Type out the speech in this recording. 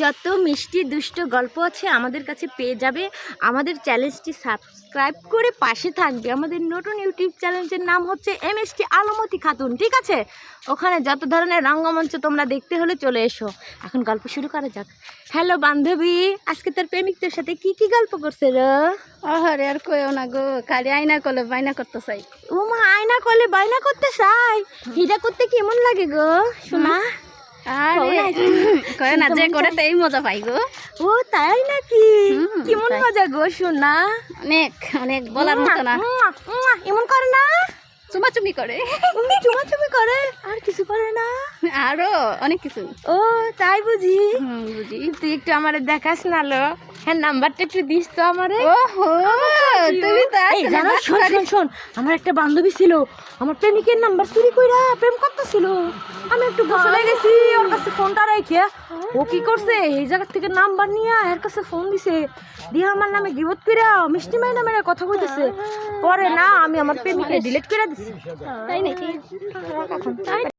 যত মিষ্টি দুষ্ট গল্প আছে আমাদের কাছে পেয়ে যাবে। আমাদের চ্যানেলটি সাবস্ক্রাইব করে পাশে থাকবে। আমাদের নতুন ইউটিউব চ্যানেলের নাম হচ্ছে MST আলমতি খাতুন, ঠিক আছে? ওখানে যত ধরনের রঙ্গমঞ্চ তোমরা দেখতে হলে চলে এসো। এখন গল্প শুরু করা যাক। হ্যালো বান্ধবী, আজকে তোর প্রেমিকদের সাথে কি কি গল্প করছে রে? আরে আর কইও না গো, খালি আয়না কলে বাইনা করতে চাই। ও মা, আয়না করলে বায়না করতে চাই? হিটা করতে কেমন লাগে গো শোনা? আরে কয় না যে করে তাই মজা পাই গো। ও তাই নাকি? কেমন তাই। মজা গো শোনা? অনেক অনেক বলার মতো না। এমন করে না? চুমাচুমি করে, চুমাচুমি করে, আর কিছু করে না? আরো অনেক কিছু। ও তাই বুঝি? বুঝি। তুই একটু আমারে দেখাস না লো, হ্যাঁ নাম্বারটা একটু দিস তো আমারে। ওহো, তুমি তো এই জানো, শোন শোন শোন, আমার একটা বান্ধবী ছিল, আমার প্রেমিকের নাম্বার চুরি কইরা প্রেম করতেছিল। আমি একটু গোসলে গেছি, ওর কাছে ফোনটা রেখে ও কি করছে, এই জায়গা থেকে নাম্বার নিয়ে এর কাছে ফোন দিছে, দিয়ে আমার নামে গিবত কইরা মিষ্টি মাই নামে কথা কইতেছে। পরে না আমি আমার প্রেমিকে ডিলিট করে দিছি। তাই নাকি? কখন তাই